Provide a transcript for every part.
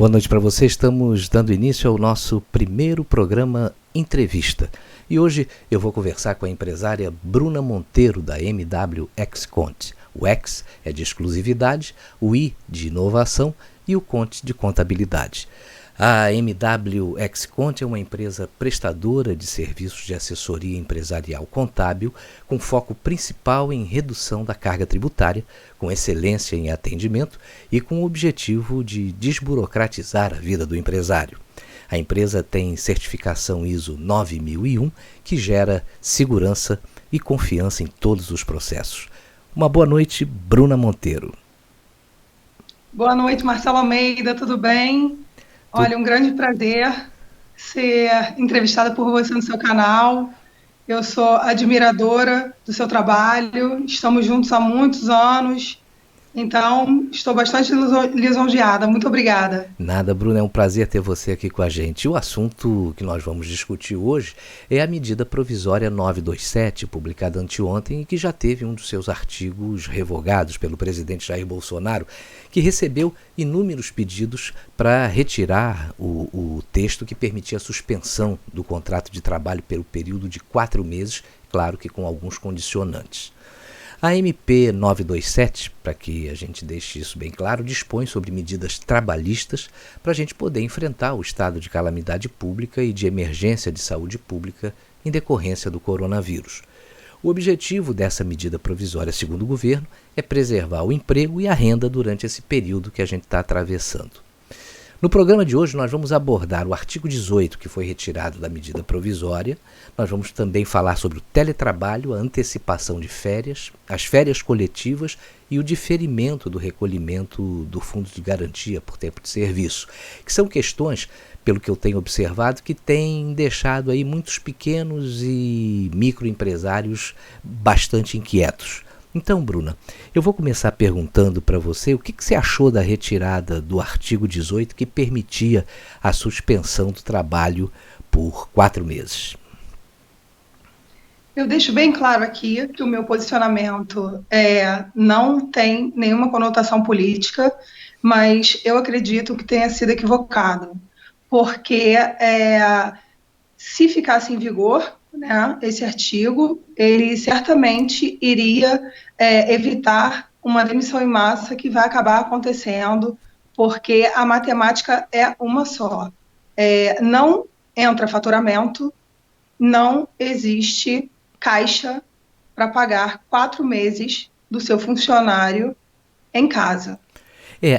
Boa noite para você. Estamos dando início ao nosso primeiro programa Entrevista. E hoje eu vou conversar com a empresária Bruna Monteiro, da MW Ex-Conte. O Ex é de exclusividade, o I de inovação e o Conte de contabilidade. A MW Ex-Conte é uma empresa prestadora de serviços de assessoria empresarial contábil, com foco principal em redução da carga tributária, com excelência em atendimento e com o objetivo de desburocratizar a vida do empresário. A empresa tem certificação ISO 9001, que gera segurança e confiança em todos os processos. Uma boa noite, Bruna Monteiro. Boa noite, Marcelo Almeida, tudo bem? Olha, um grande prazer ser entrevistada por você no seu canal. Eu sou admiradora do seu trabalho, estamos juntos há muitos anos, então estou bastante lisonjeada. Muito obrigada. Nada, Bruna, é um prazer ter você aqui com a gente. O assunto que nós vamos discutir hoje é a medida provisória 927, publicada anteontem e que já teve um dos seus artigos revogados pelo presidente Jair Bolsonaro, que recebeu inúmeros pedidos para retirar o texto que permitia a suspensão do contrato de trabalho pelo período de 4 meses, claro que com alguns condicionantes. A MP 927, para que a gente deixe isso bem claro, dispõe sobre medidas trabalhistas para a gente poder enfrentar o estado de calamidade pública e de emergência de saúde pública em decorrência do coronavírus. O objetivo dessa medida provisória, segundo o governo, é preservar o emprego e a renda durante esse período que a gente está atravessando. No programa de hoje nós vamos abordar o artigo 18, que foi retirado da medida provisória. Nós vamos também falar sobre o teletrabalho, a antecipação de férias, as férias coletivas e o diferimento do recolhimento do Fundo de Garantia por tempo de serviço, que são questões, pelo que eu tenho observado, que têm deixado aí muitos pequenos e microempresários bastante inquietos. Então, Bruna, eu vou começar perguntando para você o que você achou da retirada do artigo 18 que permitia a suspensão do trabalho por 4 meses. Eu deixo bem claro aqui que o meu posicionamento não tem nenhuma conotação política, mas eu acredito que tenha sido equivocado, porque se ficasse em vigor, né, esse artigo, ele certamente iria evitar uma demissão em massa que vai acabar acontecendo, porque a matemática é uma só. Não entra faturamento, não existe caixa para pagar 4 meses do seu funcionário em casa.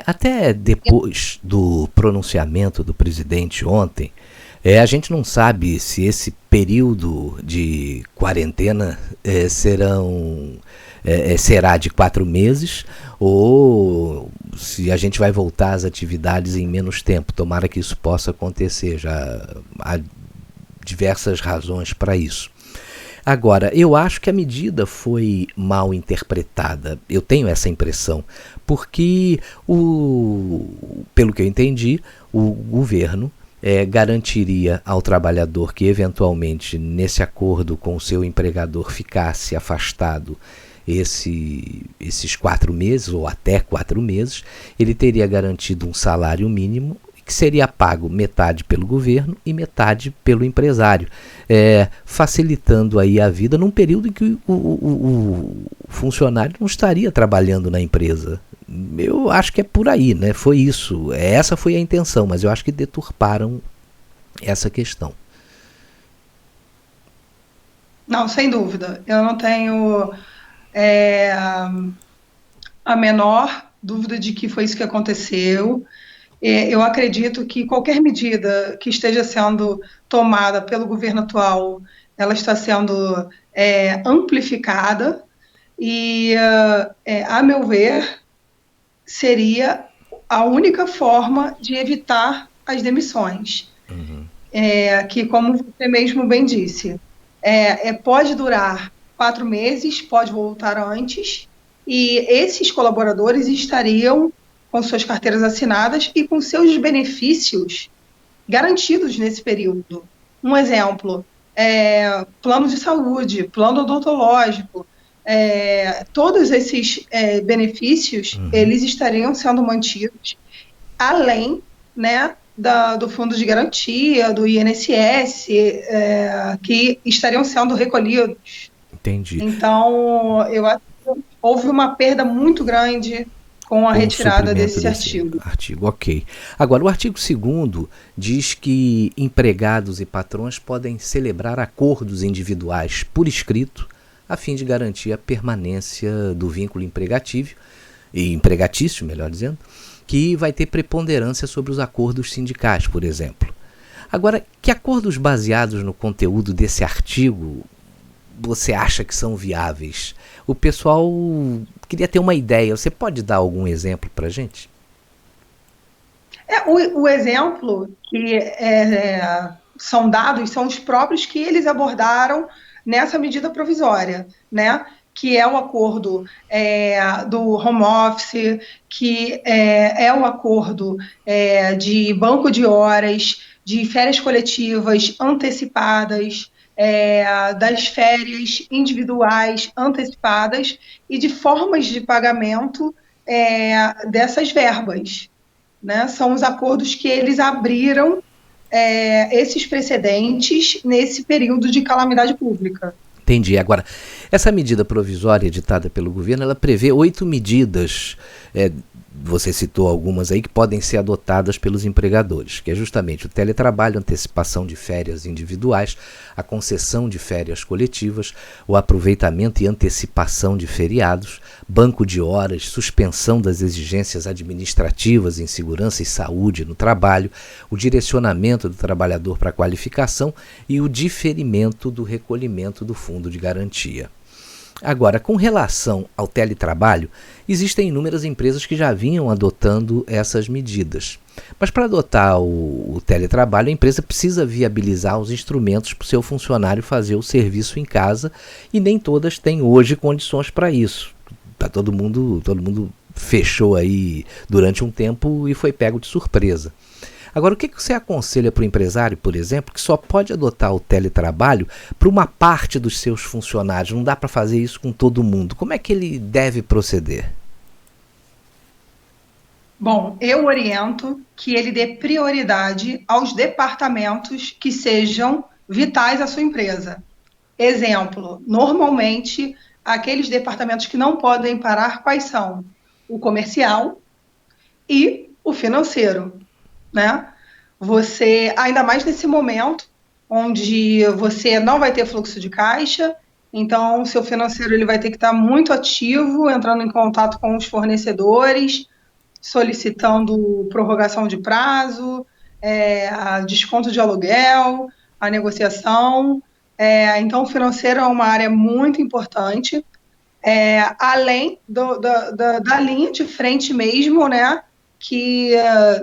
Até depois do pronunciamento do presidente ontem, a gente não sabe se esse período de quarentena será de 4 meses ou se a gente vai voltar às atividades em menos tempo. Tomara que isso possa acontecer, já há diversas razões para isso. Agora, eu acho que a medida foi mal interpretada, eu tenho essa impressão, porque, pelo que eu entendi, o governo garantiria ao trabalhador que eventualmente nesse acordo com o seu empregador ficasse afastado esses 4 meses ou até 4 meses, ele teria garantido um salário mínimo que seria pago metade pelo governo e metade pelo empresário, facilitando aí a vida num período em que o funcionário não estaria trabalhando na empresa. Eu acho que é por aí, né? Foi isso. Essa foi a intenção, mas eu acho que deturparam essa questão. Não, sem dúvida. Eu não tenho a menor dúvida de que foi isso que aconteceu. Eu acredito que qualquer medida que esteja sendo tomada pelo governo atual, ela está sendo amplificada e, a meu ver, seria a única forma de evitar as demissões. Uhum. Que, como você mesmo bem disse, pode durar 4 meses, pode voltar antes, e esses colaboradores estariam com suas carteiras assinadas e com seus benefícios garantidos nesse período. Um exemplo, plano de saúde, plano odontológico, todos esses benefícios, eles estariam sendo mantidos, além né, do Fundo de Garantia, do INSS, que estariam sendo recolhidos. Entendi. Então, eu acho que houve uma perda muito grande com a Com o retirada suprimento desse desse artigo. artigo, ok. Agora, o artigo 2º diz que empregados e patrões podem celebrar acordos individuais por escrito a fim de garantir a permanência do vínculo empregatício, melhor dizendo, que vai ter preponderância sobre os acordos sindicais, por exemplo. Agora, que acordos baseados no conteúdo desse artigo você acha que são viáveis? O pessoal queria ter uma ideia. Você pode dar algum exemplo para a gente? O exemplo que são dados são os próprios que eles abordaram nessa medida provisória, né? Que é o acordo do home office, que é o acordo de banco de horas, de férias coletivas antecipadas, das férias individuais antecipadas e de formas de pagamento dessas verbas, né? São os acordos que eles abriram esses precedentes nesse período de calamidade pública. Entendi. Agora, essa medida provisória editada pelo governo, ela prevê 8 medidas, você citou algumas aí, que podem ser adotadas pelos empregadores, que é justamente o teletrabalho, antecipação de férias individuais, a concessão de férias coletivas, o aproveitamento e antecipação de feriados, banco de horas, suspensão das exigências administrativas em segurança e saúde no trabalho, o direcionamento do trabalhador para a qualificação e o diferimento do recolhimento do fundo de garantia. Agora, com relação ao teletrabalho, existem inúmeras empresas que já vinham adotando essas medidas. Mas para adotar o teletrabalho, a empresa precisa viabilizar os instrumentos para o seu funcionário fazer o serviço em casa e nem todas têm hoje condições para isso. Todo mundo fechou aí durante um tempo e foi pego de surpresa. Agora, o que você aconselha para o empresário, por exemplo, que só pode adotar o teletrabalho para uma parte dos seus funcionários? Não dá para fazer isso com todo mundo. Como é que ele deve proceder? Bom, eu oriento que ele dê prioridade aos departamentos que sejam vitais à sua empresa. Exemplo, normalmente, aqueles departamentos que não podem parar, quais são? O comercial e o financeiro, né? Você, ainda mais nesse momento, onde você não vai ter fluxo de caixa, então o seu financeiro ele vai ter que estar muito ativo, entrando em contato com os fornecedores, solicitando prorrogação de prazo, desconto de aluguel, a negociação. Então, o financeiro é uma área muito importante, além da linha de frente mesmo, né? Que,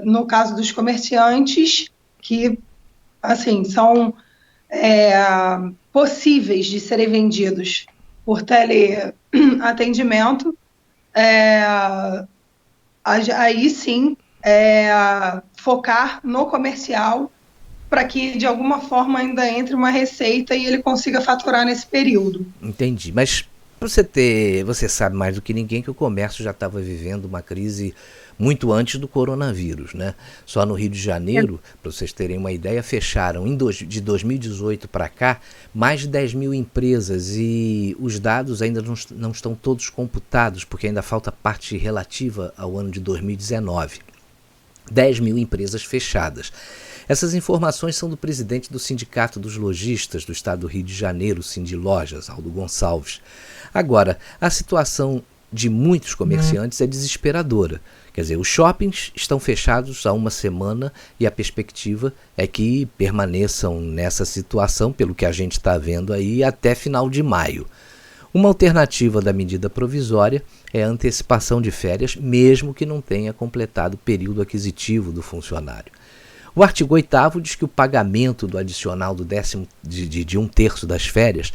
no caso dos comerciantes, que, assim, são possíveis de serem vendidos por teleatendimento, aí sim, focar no comercial para que, de alguma forma, ainda entre uma receita e ele consiga faturar nesse período. Entendi, mas você sabe mais do que ninguém que o comércio já estava vivendo uma crise muito antes do coronavírus, né? Só no Rio de Janeiro, para vocês terem uma ideia, fecharam de 2018 para cá mais de 10 mil empresas e os dados ainda não estão todos computados, porque ainda falta parte relativa ao ano de 2019. 10 mil empresas fechadas. Essas informações são do presidente do Sindicato dos Lojistas do Estado do Rio de Janeiro, Sindilojas, Aldo Gonçalves. Agora, a situação de muitos comerciantes é desesperadora. Quer dizer, os shoppings estão fechados há uma semana e a perspectiva é que permaneçam nessa situação, pelo que a gente está vendo aí, até final de maio. Uma alternativa da medida provisória é a antecipação de férias, mesmo que não tenha completado o período aquisitivo do funcionário. O artigo 8º diz que o pagamento do adicional do de 1/3 das férias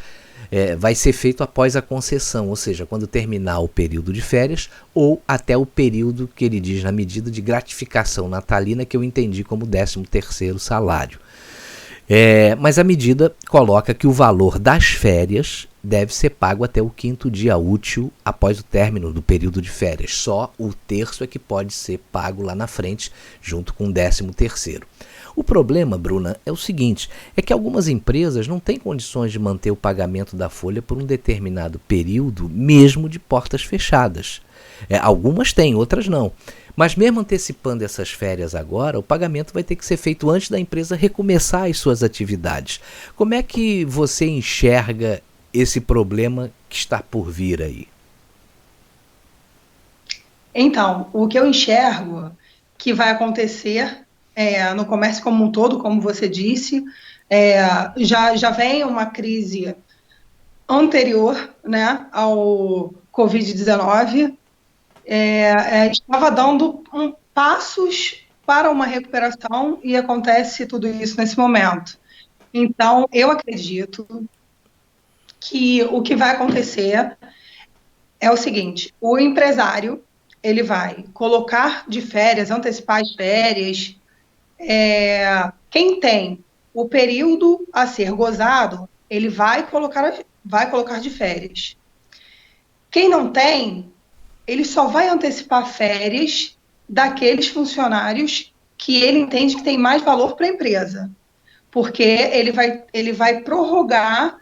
vai ser feito após a concessão, ou seja, quando terminar o período de férias ou até o período que ele diz na medida de gratificação natalina, que eu entendi como 13º salário. Mas a medida coloca que o valor das férias deve ser pago até o 5º dia útil após o término do período de férias. Só o terço é que pode ser pago lá na frente, junto com o 13º. O problema, Bruna, é o seguinte, é que algumas empresas não têm condições de manter o pagamento da folha por um determinado período, mesmo de portas fechadas. Algumas têm, outras não. Mas mesmo antecipando essas férias agora, o pagamento vai ter que ser feito antes da empresa recomeçar as suas atividades. Como é que você enxerga esse problema que está por vir aí? Então, o que eu enxergo que vai acontecer no comércio como um todo, como você disse, já vem uma crise anterior, né, ao Covid-19, estava dando passos para uma recuperação e acontece tudo isso nesse momento. Então, eu acredito que o que vai acontecer é o seguinte: o empresário ele vai colocar de férias, antecipar as férias. Quem tem o período a ser gozado, ele vai colocar de férias. Quem não tem, ele só vai antecipar férias daqueles funcionários que ele entende que tem mais valor para a empresa, porque ele vai prorrogar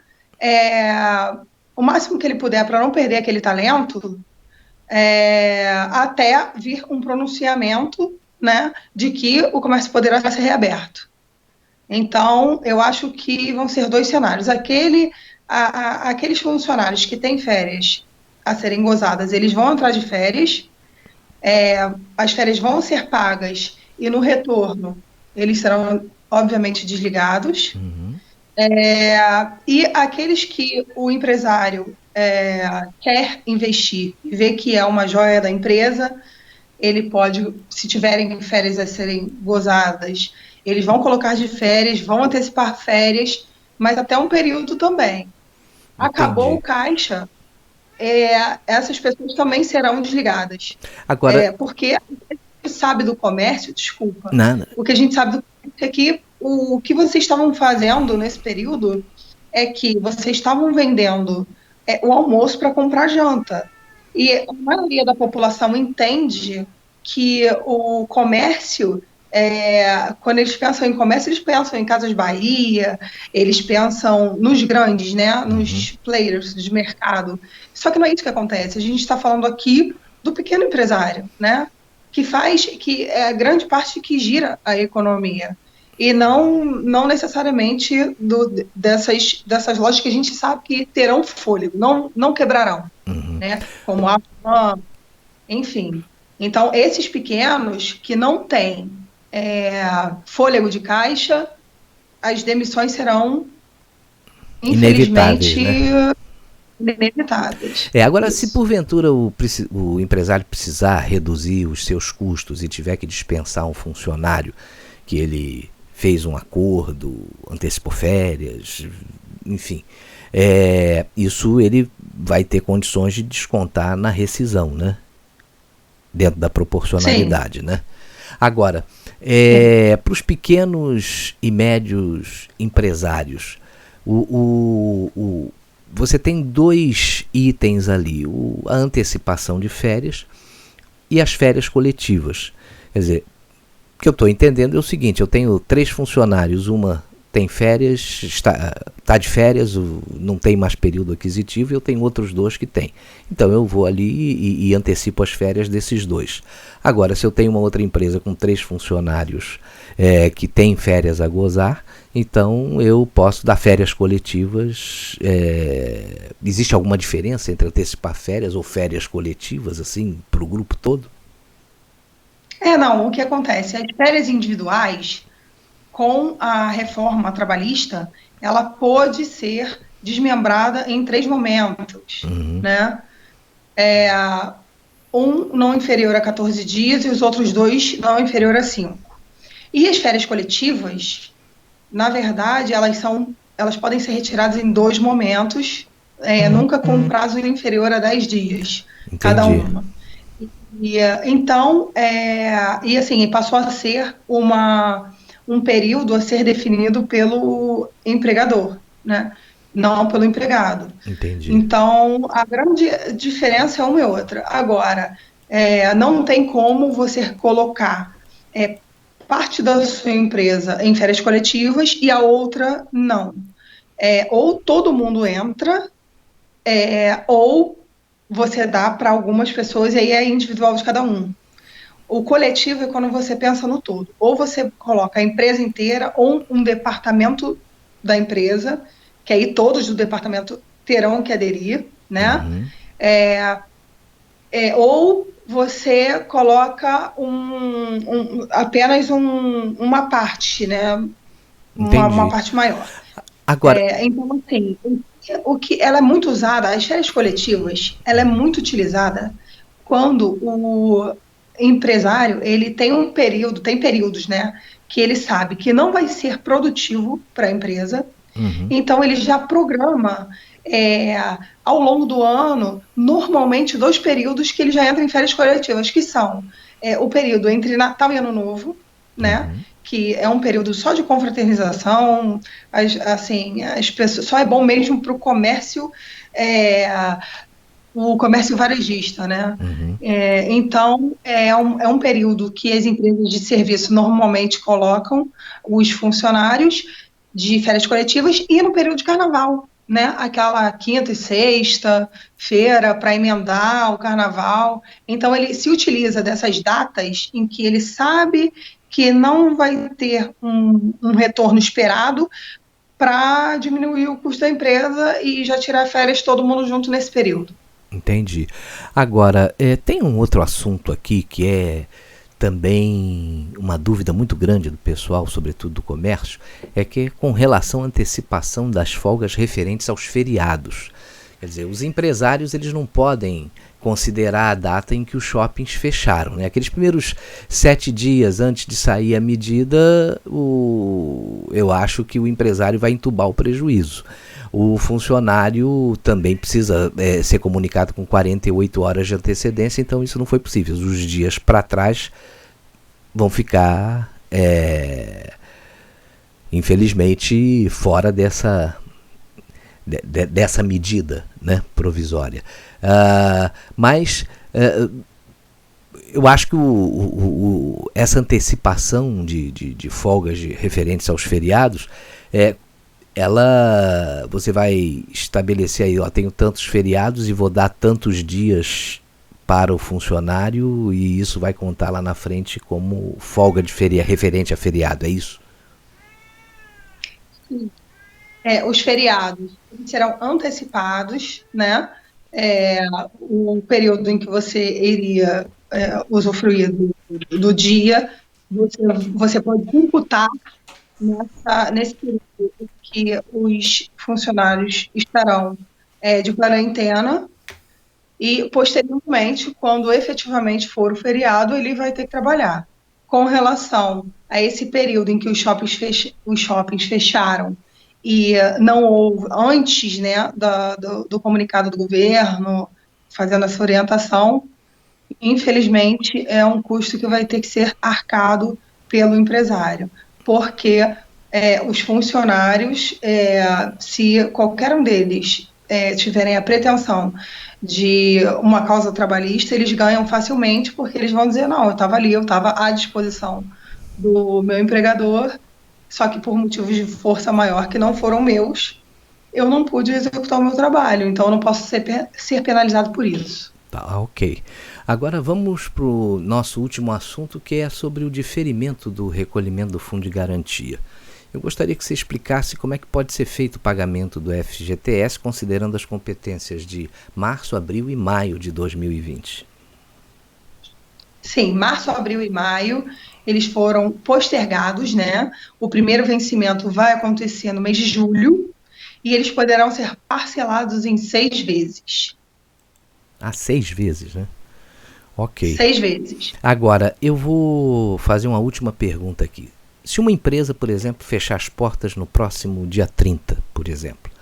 o máximo que ele puder para não perder aquele talento, até vir um pronunciamento, né, de que o comércio poderá ser reaberto. Então, eu acho que vão ser dois cenários. Aqueles funcionários que têm férias a serem gozadas, eles vão entrar de férias, as férias vão ser pagas e no retorno eles serão, obviamente, desligados. E aqueles que o empresário quer investir e vê que é uma joia da empresa, ele pode, se tiverem férias a serem gozadas, eles vão colocar de férias, vão antecipar férias, mas até um período também. Entendi. Acabou o caixa, essas pessoas também serão desligadas. Agora, porque a gente sabe do comércio, desculpa, nada. o que a gente sabe do comércio é que o que vocês estavam fazendo nesse período é que vocês estavam vendendo o almoço para comprar janta. E a maioria da população entende que o comércio, quando eles pensam em comércio, eles pensam em Casas Bahia, eles pensam nos grandes, né, nos players de mercado. Só que não é isso que acontece. A gente está falando aqui do pequeno empresário, né, que é a grande parte que gira a economia. E não necessariamente dessas lojas que a gente sabe que terão fôlego, não quebrarão, né? Como a Pan, enfim. Então, esses pequenos que não têm fôlego de caixa, as demissões serão, infelizmente, inevitáveis. Agora, se porventura o empresário precisar reduzir os seus custos e tiver que dispensar um funcionário que ele fez um acordo, antecipou férias, enfim, isso ele vai ter condições de descontar na rescisão, né? Dentro da proporcionalidade, né? Agora, para os pequenos e médios empresários, você tem dois itens ali, a antecipação de férias e as férias coletivas. Quer dizer, o que eu estou entendendo é o seguinte: eu tenho 3 funcionários, uma tem férias, está de férias, não tem mais período aquisitivo, e eu tenho outros 2 que têm. Então eu vou ali e antecipo as férias desses 2. Agora, se eu tenho uma outra empresa com 3 funcionários que têm férias a gozar, então eu posso dar férias coletivas. Existe alguma diferença entre antecipar férias ou férias coletivas, assim, para o grupo todo? Não, o que acontece? As férias individuais, com a reforma trabalhista, ela pode ser desmembrada em 3 momentos, né? Um não inferior a 14 dias e os outros 2 não inferior a 5. E as férias coletivas, na verdade, elas podem ser retiradas em 2 momentos, nunca com prazo inferior a 10 dias, Entendi. cada uma. Então, e assim, passou a ser uma um período a ser definido pelo empregador, né? Não pelo empregado. Entendi. Então, a grande diferença é uma e outra. Agora, não tem como você colocar parte da sua empresa em férias coletivas e a outra não. Ou todo mundo entra, ou você dá para algumas pessoas e aí é individual de cada um. O coletivo é quando você pensa no todo. Ou você coloca a empresa inteira ou um departamento da empresa, que aí todos do departamento terão que aderir, né? Uhum. Ou você coloca apenas uma parte, né? Uma Entendi. parte maior. Agora, Então, assim, o que ela é muito usada, as férias coletivas, ela é muito utilizada quando o empresário ele tem tem períodos, né, que ele sabe que não vai ser produtivo para a empresa, então ele já programa é, ao longo do ano, normalmente 2 períodos que ele já entra em férias coletivas, que são o período entre Natal e Ano Novo, né? Que é um período só de confraternização, assim, as pessoas, só é bom mesmo para o comércio varejista, né? Então, é um período que as empresas de serviço normalmente colocam os funcionários de férias coletivas e no período de carnaval, né? Aquela quinta e sexta-feira para emendar o carnaval. Então, ele se utiliza dessas datas em que ele sabe que não vai ter um retorno esperado para diminuir o custo da empresa e já tirar férias todo mundo junto nesse período. entendi. Agora, tem um outro assunto aqui que é também uma dúvida muito grande do pessoal, sobretudo do comércio, é que com relação à antecipação das folgas referentes aos feriados. Quer dizer, os empresários eles não podem considerar a data em que os shoppings fecharam, né? Aqueles primeiros 7 dias antes de sair a medida, eu acho que o empresário vai entubar o prejuízo. O funcionário também precisa ser comunicado com 48 horas de antecedência, então isso não foi possível. Os dias para trás vão ficar, infelizmente, fora dessa medida, né, provisória. Mas eu acho que essa antecipação de folgas referentes aos feriados, você vai estabelecer aí, tenho tantos feriados e vou dar tantos dias para o funcionário e isso vai contar lá na frente como folga de referente a feriado, é isso? Sim. Os feriados serão antecipados, né? O período em que você iria usufruir do dia, você pode imputar nesse período que os funcionários estarão de quarentena e, posteriormente, quando efetivamente for o feriado, ele vai ter que trabalhar. Com relação a esse período em que os shoppings fecharam e não houve, antes, né, do comunicado do governo, fazendo essa orientação, infelizmente é um custo que vai ter que ser arcado pelo empresário, porque os funcionários, se qualquer um deles tiverem a pretensão de uma causa trabalhista, eles ganham facilmente, porque eles vão dizer, não, eu estava ali, eu estava à disposição do meu empregador, só que por motivos de força maior que não foram meus, eu não pude executar o meu trabalho, então eu não posso ser penalizado por isso. Tá, ok. Agora vamos para o nosso último assunto, que é sobre o diferimento do recolhimento do Fundo de Garantia. Eu gostaria que você explicasse como é que pode ser feito o pagamento do FGTS, considerando as competências de março, abril e maio de 2020. Sim, março, abril e maio, eles foram postergados, né? O primeiro vencimento vai acontecer no mês de julho e eles poderão ser parcelados em 6 vezes. 6 vezes, né? Ok. 6 vezes. Agora, eu vou fazer uma última pergunta aqui. Se uma empresa, por exemplo, fechar as portas no próximo dia 30, por exemplo,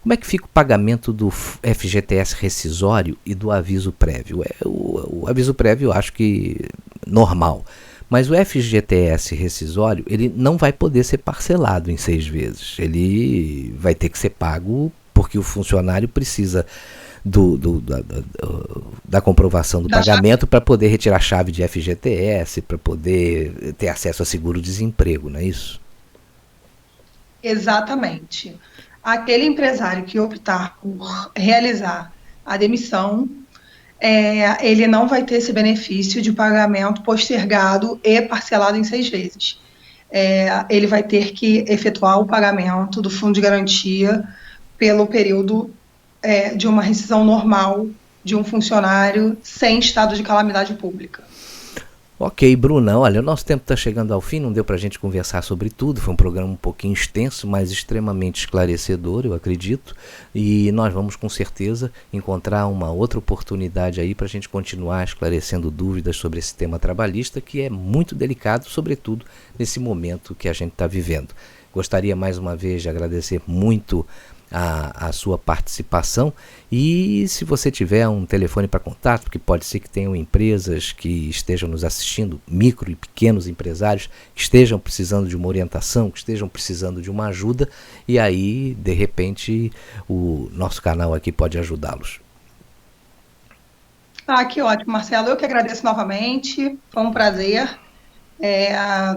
como é que fica o pagamento do FGTS rescisório e do aviso prévio? O aviso prévio eu acho que normal, Mas o FGTS rescisório, ele não vai poder ser parcelado em 6 vezes. Ele vai ter que ser pago porque o funcionário precisa da comprovação do pagamento para poder retirar a chave de FGTS, para poder ter acesso a seguro-desemprego, não é isso? Exatamente. Aquele empresário que optar por realizar a demissão, ele não vai ter esse benefício de pagamento postergado e parcelado em 6 vezes. Ele vai ter que efetuar o pagamento do fundo de garantia pelo período de uma rescisão normal de um funcionário sem estado de calamidade pública. Ok, Bruna, olha, o nosso tempo está chegando ao fim, não deu para a gente conversar sobre tudo, foi um programa um pouquinho extenso, mas extremamente esclarecedor, eu acredito, e nós vamos com certeza encontrar uma outra oportunidade aí para a gente continuar esclarecendo dúvidas sobre esse tema trabalhista, que é muito delicado, sobretudo nesse momento que a gente está vivendo. Gostaria mais uma vez de agradecer muito a sua participação, e se você tiver um telefone para contato, porque pode ser que tenham empresas que estejam nos assistindo, micro e pequenos empresários que estejam precisando de uma orientação, que estejam precisando de uma ajuda, e aí de repente o nosso canal aqui pode ajudá-los. Que ótimo, Marcelo, eu que agradeço novamente, foi um prazer,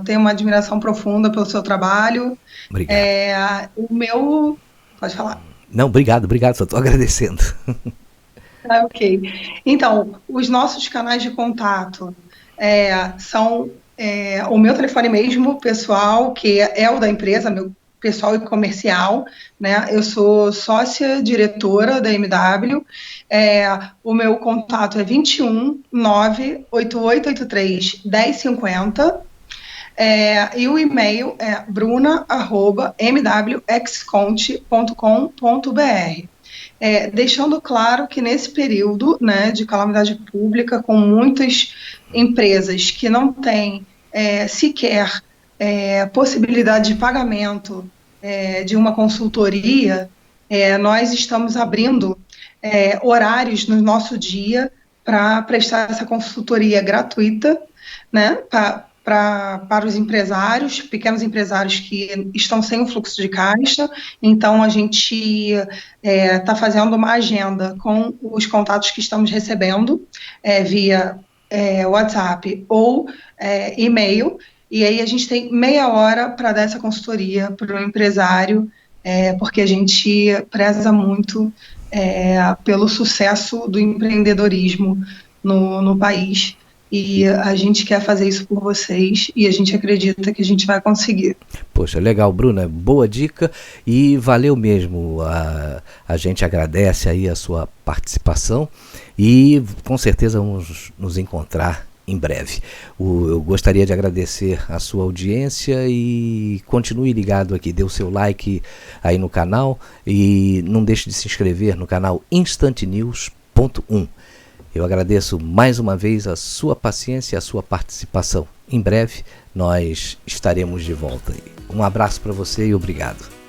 tenho uma admiração profunda pelo seu trabalho. Obrigado. Pode falar. Não, obrigado, só estou agradecendo. Ok. Então, os nossos canais de contato são o meu telefone mesmo, pessoal, que é o da empresa, meu pessoal e comercial, né? Eu sou sócia diretora da MW. O meu contato é 21 98883 1050. E o e-mail é bruna@mwexconte.com.br. Deixando claro que nesse período, né, de calamidade pública, com muitas empresas que não têm sequer possibilidade de pagamento de uma consultoria, nós estamos abrindo horários no nosso dia para prestar essa consultoria gratuita, né, para os empresários, pequenos empresários que estão sem o fluxo de caixa. Então, a gente está fazendo uma agenda com os contatos que estamos recebendo via WhatsApp ou e-mail, e aí a gente tem meia hora para dar essa consultoria para o empresário, porque a gente preza muito pelo sucesso do empreendedorismo no país. E a gente quer fazer isso por vocês e a gente acredita que a gente vai conseguir. Poxa, legal, Bruna, boa dica e valeu mesmo. A gente agradece aí a sua participação e com certeza vamos nos encontrar em breve. Eu gostaria de agradecer a sua audiência e continue ligado aqui, dê o seu like aí no canal e não deixe de se inscrever no canal instantnews.1. Eu agradeço mais uma vez a sua paciência e a sua participação. Em breve nós estaremos de volta. Um abraço para você e obrigado.